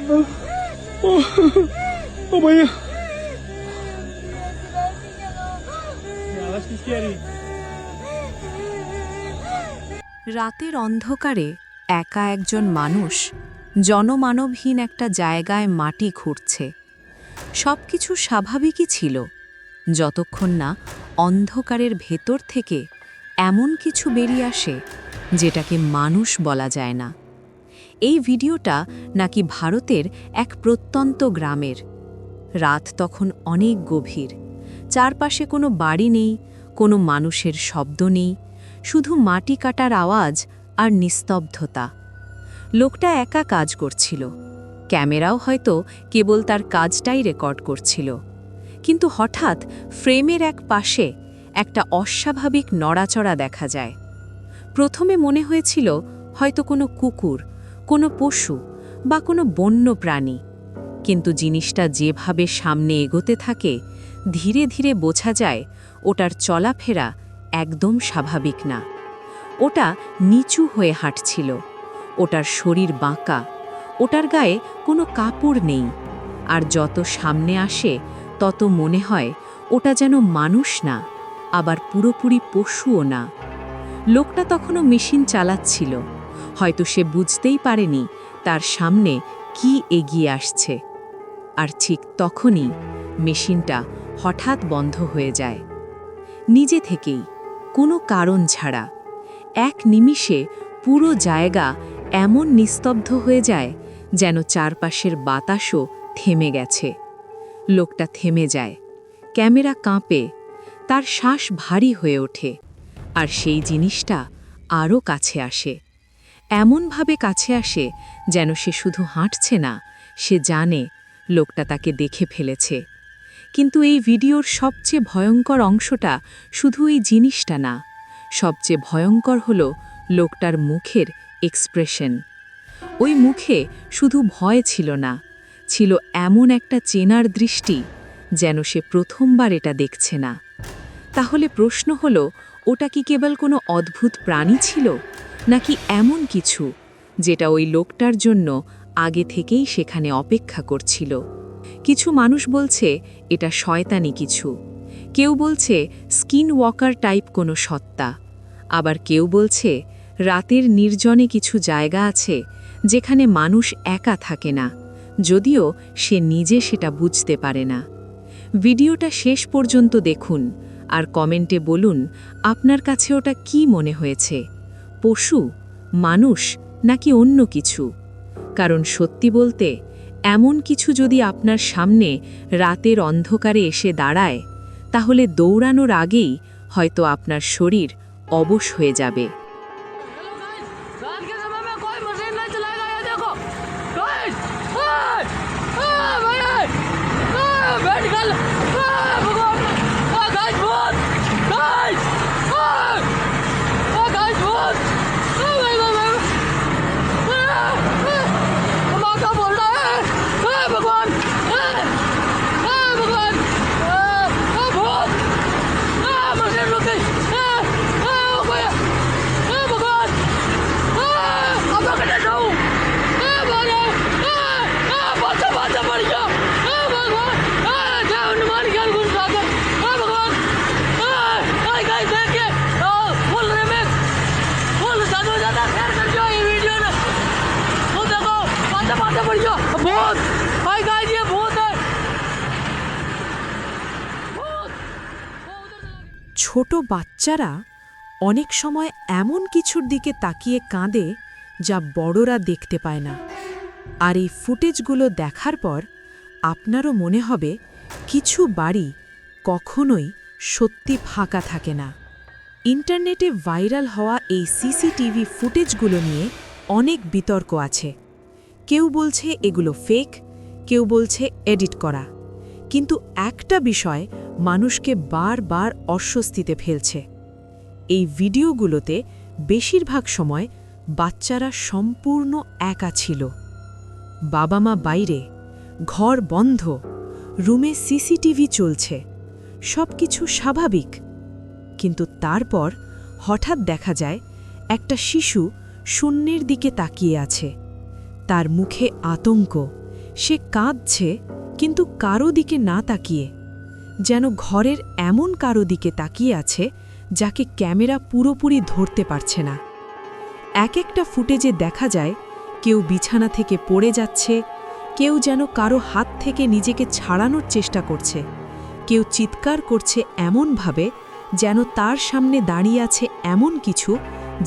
ओ भैया आवाज किसकी आ रही? রাতের অন্ধকারে একা একজন মানুষ জনমানবহীন একটা জায়গায় মাটি খুঁড়ছে। সবকিছু স্বাভাবিকই ছিল, যতক্ষণ না অন্ধকারের ভেতর থেকে এমন কিছু বেরিয়ে আসে যেটাকে মানুষ বলা যায় না। এই ভিডিওটা নাকি ভারতের এক প্রত্যন্ত গ্রামের। রাত তখন অনেক গভীর, চারপাশে কোনো বাড়ি নেই, কোনো মানুষের শব্দ নেই, শুধু মাটি কাটার আওয়াজ আর নিস্তব্ধতা। লোকটা একা কাজ করছিল, ক্যামেরাও হয়তো কেবল তার কাজটাই রেকর্ড করছিল। কিন্তু হঠাৎ ফ্রেমের এক পাশে একটা অস্বাভাবিক নড়াচড়া দেখা যায়। প্রথমে মনে হয়েছিল হয়তো কোনো কুকুর, কোনো পশু বা কোনো বন্য প্রাণী, কিন্তু জিনিসটা যেভাবে সামনে এগোতে থাকে ধীরে ধীরে বোঝা যায় ওটার চলাফেরা একদম স্বাভাবিক না। ওটা নিচু হয়ে হাঁটছিল, ওটার শরীর বাঁকা, ওটার গায়ে কোনো কাপড় নেই। আর যত সামনে আসে তত মনে হয় ওটা যেন মানুষ না, আবার পুরোপুরি পশুও না। লোকটা তখনও মেশিন চালাচ্ছিল, হয়তো সে বুঝতেই পারেনি তার সামনে কি এগিয়ে আসছে। আর ঠিক তখনই মেশিনটা হঠাৎ বন্ধ হয়ে যায়, নিজে থেকেই, কোনো কারণ ছাড়া। এক নিমিষে পুরো জায়গা এমন নিস্তব্ধ হয়ে যায় যেন চারপাশের বাতাসও থেমে গেছে। লোকটা থেমে যায়, ক্যামেরা কাঁপে, তার শ্বাস ভারী হয়ে ওঠে। আর সেই জিনিসটা আরও কাছে আসে, এমনভাবে কাছে আসে যেন সে শুধু হাঁটছে না, সে জানে লোকটা তাকে দেখে ফেলেছে। কিন্তু এই ভিডিওর সবচেয়ে ভয়ঙ্কর অংশটা শুধু এই জিনিসটা না, সবচেয়ে ভয়ঙ্কর হলো লোকটার মুখের এক্সপ্রেশন। ওই মুখে শুধু ভয় ছিল না, ছিল এমন একটা চেনার দৃষ্টি যেন সে প্রথমবার এটা দেখছে না। তাহলে প্রশ্ন হলো, ওটা কি কেবল কোনো অদ্ভুত প্রাণী ছিল, নাকি এমন কিছু যেটা ওই লোকটার জন্য আগে থেকেই সেখানে অপেক্ষা করছিল? কিছু মানুষ বলছে এটা শয়তানি কিছু, কেউ বলছে স্কিন ওয়াকার টাইপ কোনো সত্তা, আবার কেউ বলছে রাতের নির্জনে কিছু জায়গা আছে যেখানে মানুষ একা থাকে না, যদিও সে নিজে সেটা বুঝতে পারে না। ভিডিওটা শেষ পর্যন্ত দেখুন আর কমেন্টে বলুন আপনার কাছে ওটা কি মনে হয়েছে, পশু, মানুষ নাকি অন্য কিছু? কারণ সত্যি বলতে, এমন কিছু যদি আপনার সামনে রাতের অন্ধকারে এসে দাঁড়ায়, তাহলে দৌড়ানোর আগেই হয়তো আপনার শরীর অবশ হয়ে যাবে। रात के समय में कोई मशीन नहीं चलाएगा, ये देखो गाइस। मेडिकल भगवान, गाइस भूत, गाइस गाइस भूत, माँ का बोल रहा है भगवान, भगवान भूत, मशीन रुक गई, भगवान अब कटे जाऊं, बाचा बाचा मर गया, भगवान जय हनुमान ज्ञान गुण सागर, भगवान गाइस देखिए फुल रिमिक्स, फुल ज्यादा ज्यादा शेयर कर दियो ये वीडियो ने, वो देखो बाचा बाचा मर गया, भूत, हाय गाइस ये भूत है, भूत। ছোট বাচ্চারা অনেক সময় এমন কিছুর দিকে তাকিয়ে কাঁদে যা বড়রা দেখতে পায় না। আর এই ফুটেজগুলো দেখার পর আপনারও মনে হবে কিছু বাড়ি কখনোই সত্যি ফাঁকা থাকে না। ইন্টারনেটে ভাইরাল হওয়া এই সিসিটিভি ফুটেজগুলো নিয়ে অনেক বিতর্ক আছে। কেউ বলছে এগুলো ফেক, কেউ বলছে এডিট করা। কিন্তু একটা বিষয় মানুষকে বারবার অস্বস্তিতে ফেলছে, এই ভিডিওগুলোতে বেশিরভাগ সময় বাচ্চারা সম্পূর্ণ একা ছিল। বাবা মা বাইরে, ঘর বন্ধ, রুমে সিসিটিভি চলছে, সবকিছু স্বাভাবিক। কিন্তু তারপর হঠাৎ দেখা যায় একটা শিশু শূন্যের দিকে তাকিয়ে আছে, তার মুখে আতঙ্ক, সে কাঁদছে, কিন্তু কারো দিকে না তাকিয়ে, যেন ঘরের এমন কারো দিকে তাকিয়ে আছে যাকে ক্যামেরা পুরোপুরি ধরতে পারছে না। এক একটা ফুটেজে দেখা যায় কেউ বিছানা থেকে পড়ে যাচ্ছে, কেউ যেন কারো হাত থেকে নিজেকে ছাড়ানোর চেষ্টা করছে, কেউ চিৎকার করছে এমনভাবে যেন তার সামনে দাঁড়িয়ে আছে এমন কিছু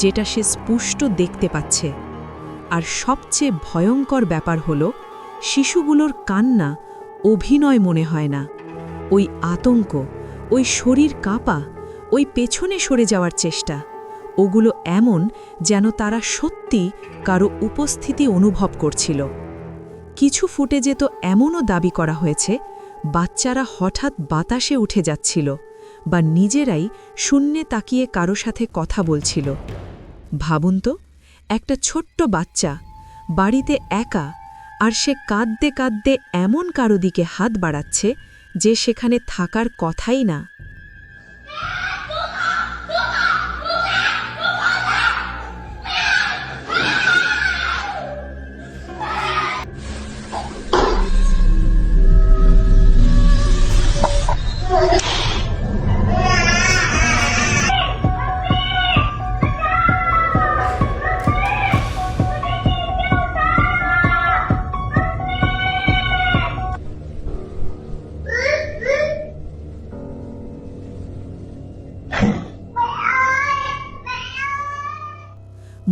যেটা সে স্পষ্ট দেখতে পাচ্ছে। আর সবচেয়ে ভয়ঙ্কর ব্যাপার হল শিশুগুলোর কান্না অভিনয় মনে হয় না। ওই আতঙ্ক, ওই শরীর কাঁপা, ওই পেছনে সরে যাওয়ার চেষ্টা, ওগুলো এমন যেন তারা সত্যি কারো উপস্থিতি অনুভব করছিল। কিছু ফুটেজে তো এমনও দাবি করা হয়েছে বাচ্চারা হঠাৎ বাতাসে উঠে যাচ্ছিল বা নিজেরাই শূন্যে তাকিয়ে কারো সাথে কথা বলছিল। ভাবুন তো, একটা ছোট্ট বাচ্চা বাড়িতে একা, আর সে কাঁদতে কাঁদতে এমন কারো দিকে হাত বাড়াচ্ছে যে সেখানে থাকার কথাই না।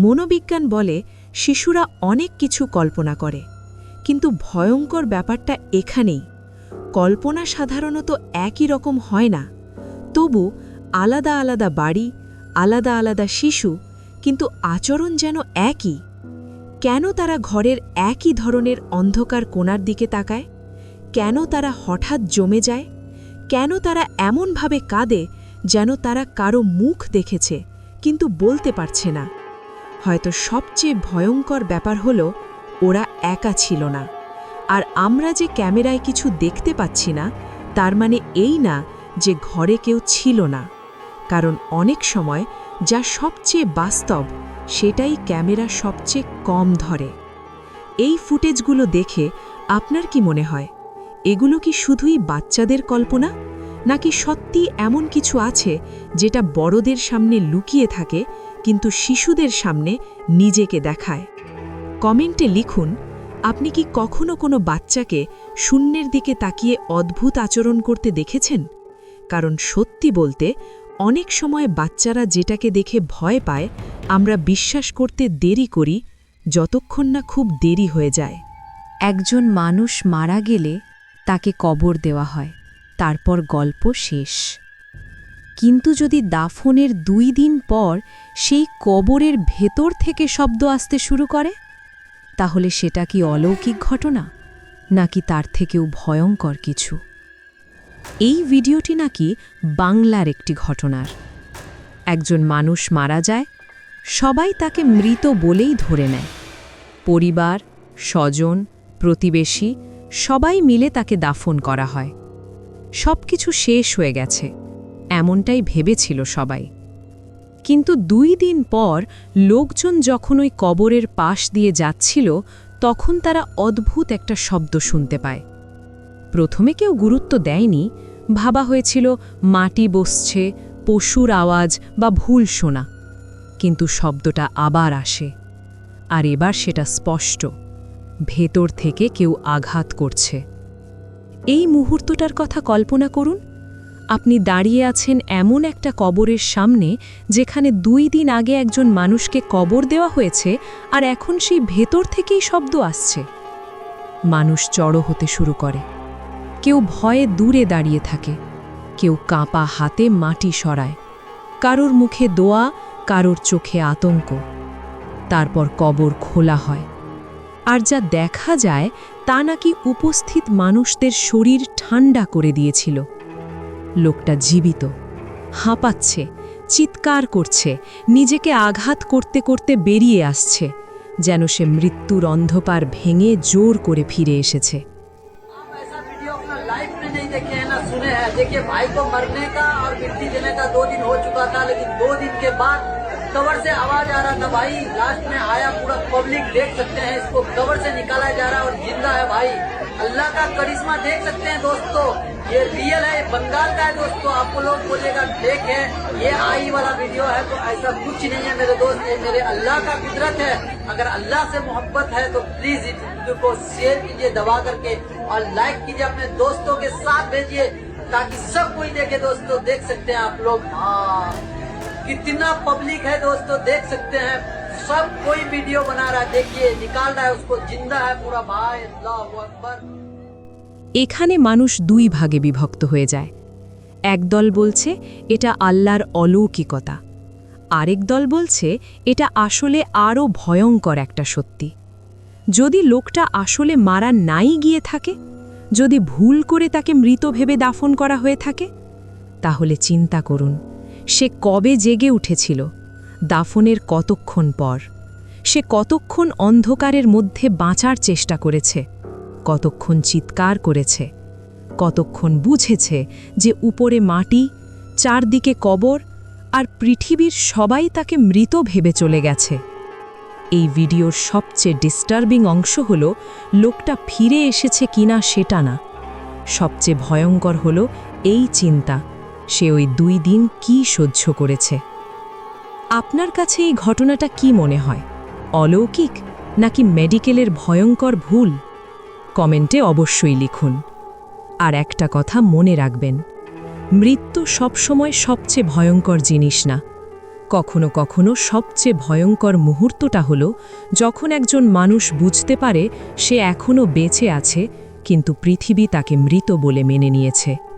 মনোবিজ্ঞান বলে শিশুরা অনেক কিছু কল্পনা করে, কিন্তু ভয়ঙ্কর ব্যাপারটা এখানেই। কল্পনা সাধারণত একই রকম হয় না, তবু আলাদা আলাদা বাড়ি, আলাদা আলাদা শিশু, কিন্তু আচরণ যেন একই। কেন তারা ঘরের একই ধরনের অন্ধকার কোণার দিকে তাকায়? কেন তারা হঠাৎ জমে যায়? কেন তারা এমনভাবে কাঁদে যেন তারা কারো মুখ দেখেছে কিন্তু বলতে পারছে না? হয়তো সবচেয়ে ভয়ঙ্কর ব্যাপার হলো ওরা একা ছিল না। আর আমরা যে ক্যামেরায় কিছু দেখতে পাচ্ছি না তার মানে এই না যে ঘরে কেউ ছিল না, কারণ অনেক সময় যা সবচেয়ে বাস্তব সেটাই ক্যামেরা সবচেয়ে কম ধরে। এই ফুটেজগুলো দেখে আপনার কি মনে হয়, এগুলো কি শুধুই বাচ্চাদের কল্পনা, নাকি সত্যি এমন কিছু আছে যেটা বড়দের সামনে লুকিয়ে থাকে কিন্তু শিশুদের সামনে নিজেকে দেখায়? কমেন্টে লিখুন, আপনি কি কখনো কোনো বাচ্চাকে শূন্যের দিকে তাকিয়ে অদ্ভুত আচরণ করতে দেখেছেন? কারণ সত্যি বলতে অনেক সময় বাচ্চারা যেটাকে দেখে ভয় পায় আমরা বিশ্বাস করতে দেরি করি, যতক্ষণ না খুব দেরি হয়ে যায়। একজন মানুষ মারা গেলে তাকে কবর দেওয়া হয়, তারপর গল্প শেষ। কিন্তু যদি দাফনের 2 দিন পর সেই কবরের ভেতর থেকে শব্দ আসতে শুরু করে, তাহলে সেটা কি অলৌকিক ঘটনা, নাকি তার থেকেও ভয়ঙ্কর কিছু? এই ভিডিওটি নাকি বাংলার একটি ঘটনার। একজন মানুষ মারা যায়, সবাই তাকে মৃত বলেই ধরে নেয়। পরিবার, স্বজন, প্রতিবেশী সবাই মিলে তাকে দাফন করা হয়। সবকিছু শেষ হয়ে গেছে এমনটাই ভেবেছিল সবাই। কিন্তু 2 দিন পর লোকজন যখন ওই কবরের পাশ দিয়ে যাচ্ছিল তখন তারা অদ্ভুত একটা শব্দ শুনতে পায়। প্রথমে কেউ গুরুত্ব দেয়নি, ভাবা হয়েছিল মাটি বসছে, পশুর আওয়াজ বা ভুল শোনা। কিন্তু শব্দটা আবার আসে, আর এবার সেটা স্পষ্ট, ভেতর থেকে কেউ আঘাত করছে। এই মুহূর্তটার কথা কল্পনা করুন, আপনি দাঁড়িয়ে আছেন এমন একটা কবরের সামনে যেখানে 2 দিন আগে একজন মানুষকে কবর দেওয়া হয়েছে, আর এখন সেই ভেতর থেকেই শব্দ আসছে। মানুষ জড়ো হতে শুরু করে, কেউ ভয়ে দূরে দাঁড়িয়ে থাকে, কেউ কাঁপা হাতে মাটি সরায়, কারোর মুখে দোয়া, কারোর চোখে আতঙ্ক। তারপর কবর খোলা হয়, আর যা দেখা যায় তা নাকি উপস্থিত মানুষদের শরীর ঠান্ডা করে দিয়েছিল। লোকটা জীবিত, হাঁপাচ্ছে, চিৎকার করছে, নিজেকে আঘাত করতে করতে বেরিয়ে আসছে, যেন সে মৃত্যুর অন্ধকার ভেঙে জোর করে ফিরে এসেছে। आप ऐसा वीडियो अपना लाइफ में नहीं देखे हैं ना सुने हैं। देखिए भाई को मरने का और मिट्टी देने का 2 दिन हो चुका था, लेकिन 2 दिन के बाद कवर से आवाज आ रहा था भाई, लास्ट में आया पूरा पब्लिक देख सकते हैं, इसको कवर से निकाला जा रहा है और जिंदा है भाई। अल्लाह का करिश्मा देख सकते हैं दोस्तों, ये रियल है, ये बंगाल का है दोस्तों। आपको लोग बोलेगा फेक है, ये आई वाला वीडियो है, तो ऐसा कुछ नहीं है मेरे दोस्त, ये मेरे अल्लाह का कुदरत है। अगर अल्लाह से मोहब्बत है तो प्लीज इस वीडियो को शेयर कीजिए दबा करके और लाइक कीजिए, अपने दोस्तों के साथ भेजिए ताकि सब कोई देखे दोस्तों। देख सकते हैं आप लोग, हाँ कितना पब्लिक है दोस्तों, देख सकते हैं सब कोई वीडियो बना रहा है। देखिए निकाल रहा है उसको, जिंदा है पूरा भाई। अल्लाहू আকবার। এখানে মানুষ দুই ভাগে বিভক্ত হয়ে যায়। একদল বলছে এটা আল্লাহর অলৌকিকতা, আরেক দল বলছে এটা আসলে আরও ভয়ঙ্কর একটা সত্যি। যদি লোকটা আসলে মারা নাই গিয়ে থাকে, যদি ভুল করে তাকে মৃত ভেবে দাফন করা হয়ে থাকে, তাহলে চিন্তা করুন সে কবে জেগে উঠেছিল, দাফনের কতক্ষণ পর, সে কতক্ষণ অন্ধকারের মধ্যে বাঁচার চেষ্টা করেছে, কতক্ষণ চিৎকার করেছে, কতক্ষণ বুঝেছে যে উপরে মাটি, চারদিকে কবর আর পৃথিবীর সবাই তাকে মৃত ভেবে চলে গেছে। এই ভিডিওর সবচেয়ে ডিস্টার্বিং অংশ হল লোকটা ফিরে এসেছে কিনা সেটা না, সবচেয়ে ভয়ঙ্কর হল এই চিন্তা সে ওই 2 দিন কি সহ্য করেছে। আপনার কাছে এই ঘটনাটা কি মনে হয়, অলৌকিক নাকি মেডিকেলের ভয়ঙ্কর ভুল? কমেন্টে অবশ্যই লিখুন। আর একটা কথা মনে রাখবেন, মৃত্যু সবসময় সবচেয়ে ভয়ঙ্কর জিনিস না, কখনো কখনো সবচেয়ে ভয়ঙ্কর মুহূর্তটা হলো যখন একজন মানুষ বুঝতে পারে সে এখনও বেঁচে আছে কিন্তু পৃথিবী তাকে মৃত বলে মেনে নিয়েছে।